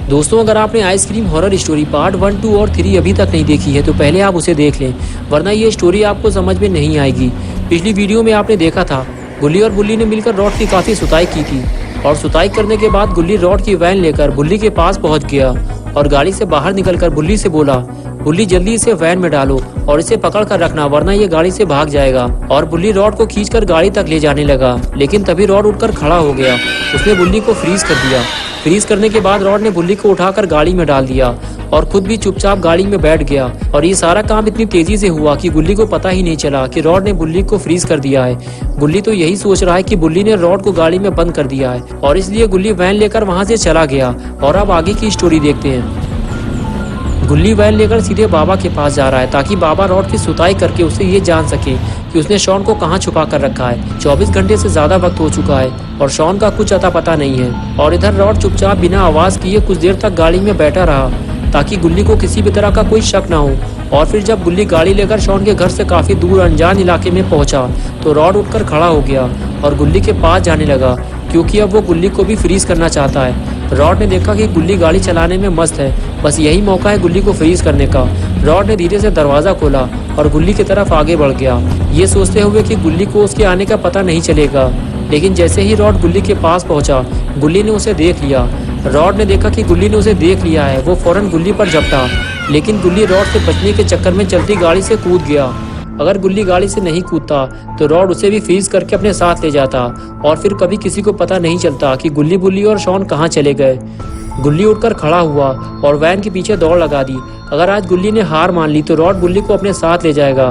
दोस्तों, अगर आपने आइसक्रीम हॉरर स्टोरी पार्ट 1, 2 और 3 अभी तक नहीं देखी है तो पहले आप उसे देख लें, वरना ये स्टोरी आपको समझ में नहीं आएगी। पिछली वीडियो में आपने देखा था गुल्ली और बुल्ली ने मिलकर रॉड की काफ़ी सुताई की थी और सुताई करने के बाद गुल्ली रॉड की वैन लेकर बुल्ली के पास पहुंच गया और गाड़ी से बाहर निकलकर बुल्ली से बोला, बुल्ली जल्दी इसे वैन में डालो और इसे पकड़ कर रखना, वरना ये गाड़ी से भाग जाएगा। और बुल्ली रॉड को खींचकर गाड़ी तक ले जाने लगा, लेकिन तभी रॉड उठकर खड़ा हो गया। उसने बुल्ली को फ्रीज कर दिया। फ्रीज करने के बाद रॉड ने बुल्ली को उठाकर गाड़ी में डाल दिया और खुद भी चुपचाप गाड़ी में बैठ गया। और ये सारा काम इतनी तेजी से हुआ कि गुल्ली को पता ही नहीं चला कि रॉड ने बुल्ली को फ्रीज कर दिया है। गुल्ली तो यही सोच रहा है कि बुल्ली ने रॉड को गाड़ी में बंद कर दिया है और इसलिए गुल्ली वैन लेकर वहां से चला गया। और अब आगे की स्टोरी देखते हैं। गुल्ली वैन लेकर सीधे बाबा के पास जा रहा है ताकि बाबा रॉड की सुताई करके उसे ये जान सके कि उसने शॉन को कहाँ छुपा कर रखा है। 24 घंटे से ज्यादा वक्त हो चुका है और शॉन का कुछ अता पता नहीं है। और इधर रॉड चुपचाप बिना आवाज किए कुछ देर तक गाड़ी में बैठा रहा ताकि गुल्ली को किसी भी तरह का कोई शक ना हो। और फिर जब गुल्ली गाड़ी लेकर शॉन के घर से काफी दूर अनजान इलाके में पहुंचा तो रॉड उठकर खड़ा हो गया और गुल्ली के पास जाने लगा, क्योंकि अब वो गुल्ली को भी फ्रीज करना चाहता है। रॉड ने देखा कि गुल्ली गाड़ी चलाने में मस्त है, बस यही मौका है गुल्ली को फ्रीज करने का। रॉड ने धीरे से दरवाजा खोला और गुल्ली की तरफ आगे बढ़ गया, ये सोचते हुए कि गुल्ली को उसके आने का पता नहीं चलेगा। लेकिन जैसे ही रॉड गुल्ली के पास पहुंचा, गुल्ली ने उसे देख लिया। रॉड ने देखा कि गुल्ली ने उसे देख लिया है। वो फौरन गुल्ली पर झपटा, लेकिन गुल्ली रॉड से बचने के चक्कर में चलती गाड़ी से कूद गया। अगर गुल्ली गाड़ी से नहीं कूदता तो रॉड उसे भी फ्रीज करके अपने साथ ले जाता और फिर कभी किसी को पता नहीं चलता कि गुल्ली, बुल्ली और शॉन कहाँ चले गए। गुल्ली उठकर खड़ा हुआ और वैन के पीछे दौड़ लगा दी। अगर आज गुल्ली ने हार मान ली तो रॉड बुल्ली को अपने साथ ले जाएगा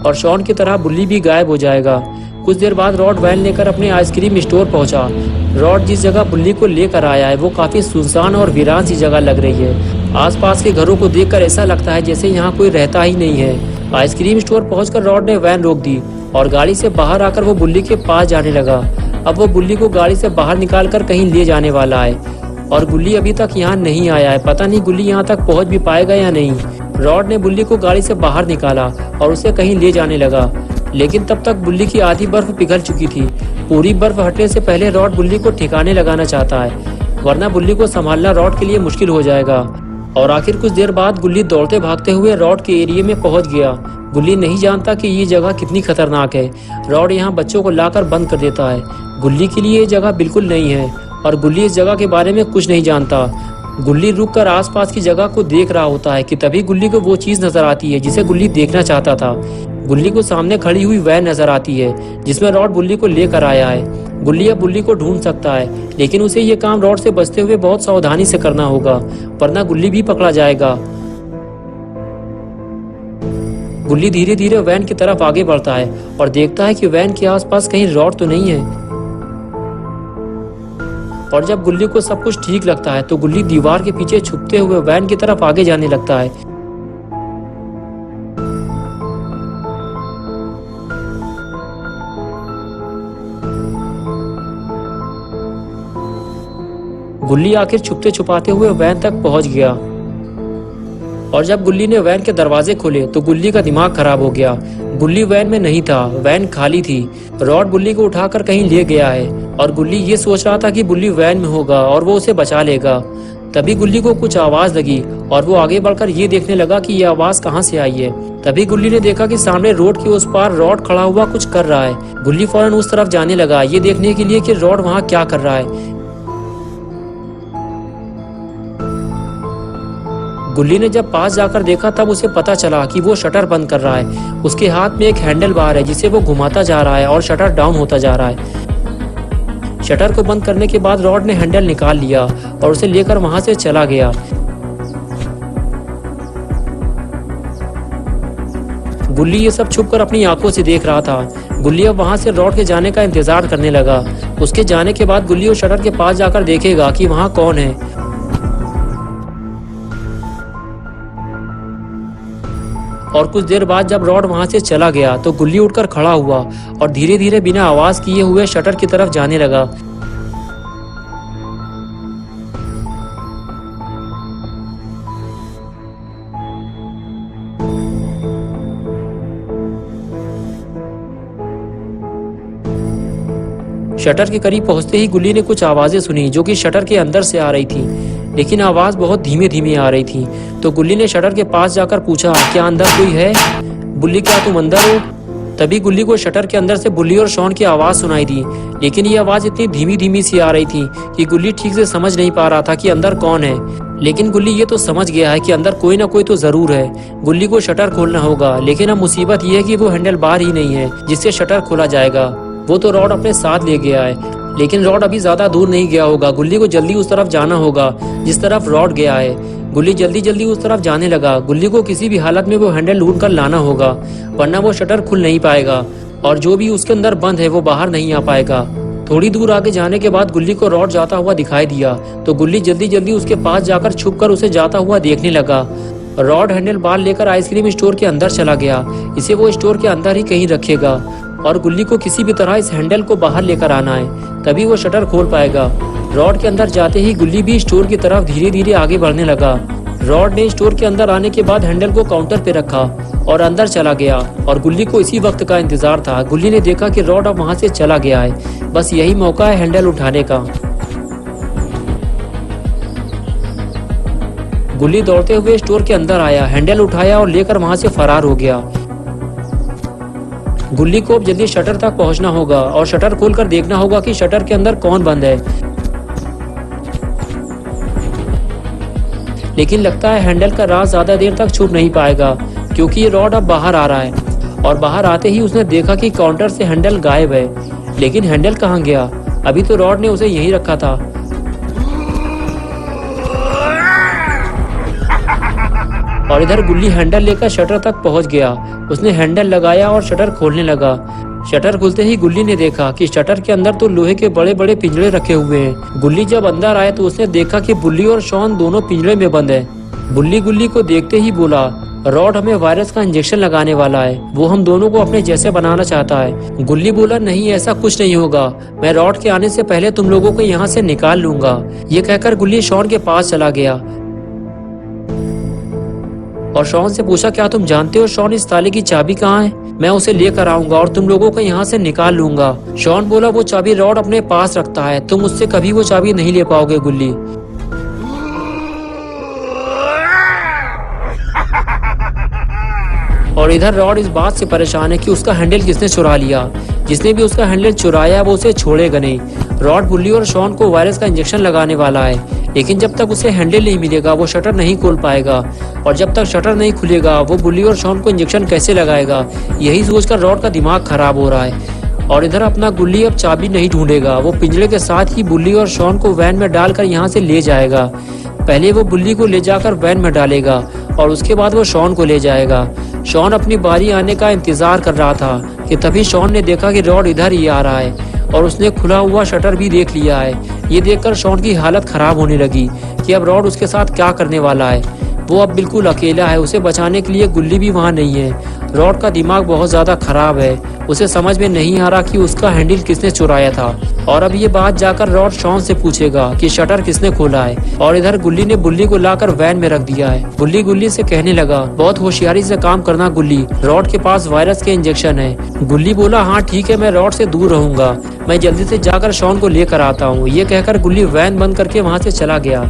और शॉन की तरह बुल्ली भी गायब हो जाएगा। कुछ देर बाद रॉड वैन लेकर अपने आइसक्रीम स्टोर पहुंचा। रॉड जिस जगह बुल्ली को लेकर आया है वो काफी सुनसान और वीरान सी जगह लग रही है। आसपास के घरों को देखकर ऐसा लगता है जैसे यहाँ कोई रहता ही नहीं है। आइसक्रीम स्टोर पहुंचकर रॉड ने वैन रोक दी और गाड़ी से बाहर आकर वो बुल्ली के पास जाने लगा। अब वो बुल्ली को गाड़ी से बाहर निकालकर कहीं ले जाने वाला है और गुल्ली अभी तक यहाँ नहीं आया है। पता नहीं गुल्ली यहाँ तक पहुँच भी पाएगा या नहीं। रॉड ने बुल्ली को गाड़ी से बाहर निकाला और उसे कहीं ले जाने लगा, लेकिन तब तक बुल्ली की आधी बर्फ पिघल चुकी थी। पूरी बर्फ हटने से पहले रॉड बुल्ली को ठिकाने लगाना चाहता है, वरना बुल्ली को संभालना रॉड के लिए मुश्किल हो जाएगा। और आखिर कुछ देर बाद गुल्ली दौड़ते भागते हुए रॉड के एरिया में पहुंच गया। गुल्ली नहीं जानता कि ये जगह कितनी खतरनाक है। रॉड यहाँ बच्चों को लाकर बंद कर देता है। गुल्ली के लिए ये जगह बिल्कुल नहीं है और गुल्ली इस जगह के बारे में कुछ नहीं जानता। गुल्ली रुककर आसपास की जगह को देख रहा होता है कि तभी गुल्ली को वो चीज नजर आती है जिसे गुल्ली देखना चाहता था। गुल्ली को सामने खड़ी हुई वैन नजर आती है जिसमें रॉड बुल्ली को लेकर आया है। गुल्ली अब बुल्ली को ढूंढ सकता है, लेकिन उसे ये काम रॉड से बचते हुए बहुत सावधानी से करना होगा, वरना गुल्ली भी पकड़ा जाएगा। गुल्ली धीरे धीरे वैन की तरफ आगे बढ़ता है और देखता है कि वैन के आसपास कहीं रॉड तो नहीं है। और जब गुल्ली को सब कुछ ठीक लगता है तो गुल्ली दीवार के पीछे छुपते हुए वैन की तरफ आगे जाने लगता है। गुल्ली आखिर छुपते छुपाते हुए वैन तक पहुंच गया और जब गुल्ली ने वैन के दरवाजे खोले तो गुल्ली का दिमाग खराब हो गया। गुल्ली वैन में नहीं था, वैन खाली थी। रॉड बुल्ली को उठाकर कहीं ले गया है और गुल्ली ये सोच रहा था कि बुल्ली वैन में होगा और वो उसे बचा लेगा। तभी गुल्ली को कुछ आवाज लगी और वो आगे बढ़कर ये देखने लगा कि ये आवाज कहाँ से आई है। तभी गुल्ली ने देखा कि सामने रोड के उस पार रॉड खड़ा हुआ कुछ कर रहा है। गुल्ली फौरन उस तरफ जाने लगा ये देखने के लिए कि रॉड वहाँ क्या कर रहा है। गुल्ली ने जब पास जाकर देखा तब उसे पता चला कि वो शटर बंद कर रहा है। उसके हाथ में एक हैंडल बार है जिसे वो घुमाता जा रहा है और शटर डाउन होता जा रहा है। शटर को बंद करने के बाद रॉड ने हैंडल निकाल लिया और उसे लेकर वहां से चला गया। गुल्ली ये सब छुपकर अपनी आंखों से देख रहा था। गुल्ली अब वहां से रॉड के जाने का इंतजार करने लगा। उसके जाने के बाद गुल्ली उस शटर के पास जाकर देखेगा कि वहां कौन है। और कुछ देर बाद जब रॉड वहां से चला गया तो गुल्ली उठकर खड़ा हुआ और धीरे धीरे बिना आवाज किए हुए शटर की तरफ जाने लगा। शटर के करीब पहुंचते ही गुल्ली ने कुछ आवाजें सुनी जो कि शटर के अंदर से आ रही थी। लेकिन आवाज बहुत धीमे धीमे आ रही थी। तो गुल्ली ने शटर के पास जाकर पूछा, क्या अंदर कोई है? बुल्ली, क्या तुम अंदर हो? तभी गुल्ली को शटर के अंदर से बुल्ली और शॉन की आवाज सुनाई दी, लेकिन ये आवाज इतनी धीमी धीमी सी आ रही थी कि गुल्ली ठीक से समझ नहीं पा रहा था कि अंदर कौन है। लेकिन गुल्ली ये तो समझ गया है कि अंदर कोई ना कोई तो जरूर है। गुल्ली को शटर खोलना होगा, लेकिन अब मुसीबत ये है कि वो हैंडल बार ही नहीं है जिससे शटर खोला जाएगा। वो तो रॉड अपने साथ ले गया है, लेकिन रॉड अभी ज्यादा दूर नहीं गया होगा। गुल्ली को जल्दी उस तरफ जाना होगा जिस तरफ रॉड गया है। गुल्ली जल्दी जल्दी उस तरफ जाने लगा। गुल्ली को किसी भी हालत में वो हैंडल ढूंढ कर लाना होगा, वरना वो शटर खुल नहीं पाएगा और जो भी उसके अंदर बंद है वो बाहर नहीं आ पाएगा। थोड़ी दूर आगे जाने के बाद गुल्ली को रॉड जाता हुआ दिखाई दिया, तो गुल्ली जल्दी जल्दी उसके पास जाकर छुप कर उसे जाता हुआ देखने लगा। रॉड हैंडल बार लेकर आइसक्रीम स्टोर के अंदर चला गया। इसे वो स्टोर के अंदर ही कहीं रखेगा और गुल्ली को किसी भी तरह इस हैंडल को बाहर लेकर आना है, तभी वो शटर खोल पाएगा। रॉड के अंदर जाते ही गुल्ली भी स्टोर की तरफ धीरे धीरे आगे बढ़ने लगा। रॉड ने स्टोर के अंदर आने के बाद हैंडल को काउंटर पे रखा और अंदर चला गया और गुल्ली को इसी वक्त का इंतजार था। गुल्ली ने देखा कि रॉड अब वहां से चला गया है, बस यही मौका है हैंडल उठाने का। गुल्ली दौड़ते हुए स्टोर के अंदर आया, हैंडल उठाया और लेकर वहां से फरार हो गया। गुल्ली को अब जल्दी शटर तक पहुंचना होगा और शटर खोलकर देखना होगा कि शटर के अंदर कौन बंद है। लेकिन लगता है हैंडल का राज ज्यादा देर तक छुप नहीं पाएगा, क्योंकि ये रॉड अब बाहर आ रहा है और बाहर आते ही उसने देखा कि काउंटर से हैंडल गायब है। लेकिन हैंडल कहाँ गया? अभी तो रॉड ने उसे यहीं रखा था। और इधर गुल्ली हैंडल लेकर शटर तक पहुंच गया। उसने हैंडल लगाया और शटर खोलने लगा। शटर खुलते ही गुल्ली ने देखा कि शटर के अंदर तो लोहे के बड़े बड़े पिंजरे रखे हुए हैं। गुल्ली जब अंदर आया तो उसने देखा कि बुल्ली और शॉन दोनों पिंजरे में बंद है। बुल्ली गुल्ली को देखते ही बोला, रॉड हमें वायरस का इंजेक्शन लगाने वाला है, वो हम दोनों को अपने जैसे बनाना चाहता है। गुल्ली बोला, नहीं ऐसा कुछ नहीं होगा, मैं रॉड के आने से पहले तुम लोगों को यहाँ से निकाल लूंगा। ये कहकर गुल्ली शॉन के पास चला गया और शॉन से पूछा, क्या तुम जानते हो शॉन इस ताले की चाबी कहाँ है? मैं उसे लेकर आऊंगा और तुम लोगों को यहाँ से निकाल लूंगा। शॉन बोला, वो चाबी रॉड अपने पास रखता है, तुम उससे कभी वो चाबी नहीं ले पाओगे गुल्ली। और इधर रॉड इस बात से परेशान है कि उसका हैंडल किसने चुरा लिया। जिसने भी उसका हैंडल चुराया वो उसे छोड़ेगा नहीं। रॉड बुल्ली और शॉन को वायरस का इंजेक्शन लगाने वाला है, लेकिन जब तक उसे हैंडल नहीं मिलेगा वो शटर नहीं खोल पाएगा और जब तक शटर नहीं खुलेगा वो बुल्ली और शॉन को इंजेक्शन कैसे लगाएगा। यही सोचकर रॉड का दिमाग खराब हो रहा है। और इधर अपना गुल्ली अब चाबी नहीं ढूंढेगा, वो पिंजरे के साथ ही बुल्ली और शॉन को वैन में डालकर यहाँ से ले जाएगा। पहले वो बुल्ली को ले जाकर वैन में डालेगा और उसके बाद वो शॉन को ले जाएगा। शॉन अपनी बारी आने का इंतजार कर रहा था कि तभी शॉन ने देखा कि रॉड इधर ही आ रहा है और उसने खुला हुआ शटर भी देख लिया है। ये देखकर शॉन की हालत खराब होने लगी कि अब रॉड उसके साथ क्या करने वाला है। वो अब बिल्कुल अकेला है, उसे बचाने के लिए गुल्ली भी वहाँ नहीं है। रॉड का दिमाग बहुत ज्यादा खराब है, उसे समझ में नहीं आ रहा कि उसका हैंडल किसने चुराया था। और अब ये बात जाकर रॉड शॉन से पूछेगा कि शटर किसने खोला है। और इधर गुल्ली ने बुल्ली को लाकर वैन में रख दिया है। बुल्ली गुल्ली से कहने लगा, बहुत होशियारी से काम करना गुल्ली, रॉड के पास वायरस के इंजेक्शन है। गुल्ली बोला, हाँ ठीक है, मैं रॉड से दूर रहूंगा, मैं जल्दी से जाकर शॉन को लेकर आता हूँ। ये कहकर गुल्ली वैन बंद करके वहाँ से चला गया।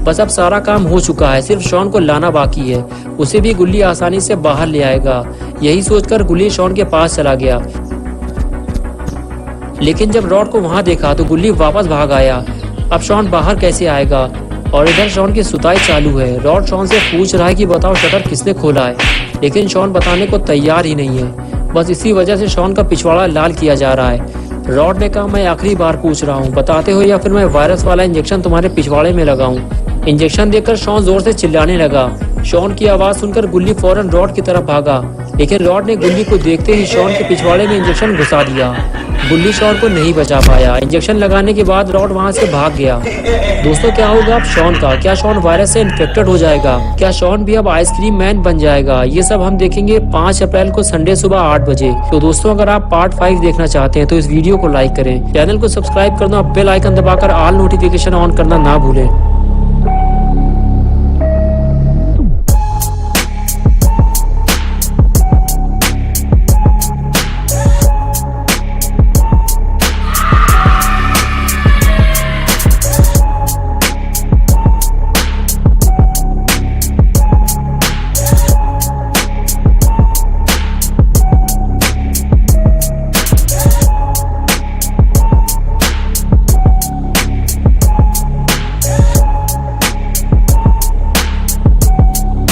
बस अब सारा काम हो चुका है, सिर्फ शॉन को लाना बाकी है, उसे भी गुल्ली आसानी से बाहर ले आएगा। यही सोचकर गुल्ली शॉन के पास चला गया। लेकिन जब रॉड को वहां देखा तो गुल्ली वापस भाग आया। अब शॉन बाहर कैसे आएगा? और इधर शॉन की सुताई चालू है। रॉड शॉन से पूछ रहा है कि बताओ शटर किसने खोला है, लेकिन शॉन बताने को तैयार ही नहीं है। बस इसी वजह से शॉन का पिछवाड़ा लाल किया जा रहा है। रॉड ने कहा, मैं आखिरी बार पूछ रहा हूँ, बताते हो या फिर मैं वायरस वाला इंजेक्शन तुम्हारे पिछवाड़े में लगाऊं। इंजेक्शन देकर शॉन जोर से चिल्लाने लगा। शॉन की आवाज सुनकर गुल्ली फौरन रॉड की तरफ भागा, लेकिन रॉड ने गुल्ली को देखते ही शॉन के पिछवाड़े में इंजेक्शन घुसा दिया। गुल्ली शॉन को नहीं बचा पाया। इंजेक्शन लगाने के बाद रॉड वहां से भाग गया। दोस्तों, क्या होगा अब शॉन का? क्या शॉन वायरस से इन्फेक्टेड हो जाएगा? क्या शॉन भी अब आइसक्रीम मैन बन जाएगा? ये सब हम देखेंगे 5 अप्रैल को संडे सुबह 8 बजे। तो दोस्तों, अगर आप पार्ट 5 देखना चाहते हैं तो इस वीडियो को लाइक करें, चैनल को सब्सक्राइब करना, बेल आइकन दबाकर ऑल नोटिफिकेशन ऑन करना ना भूलें।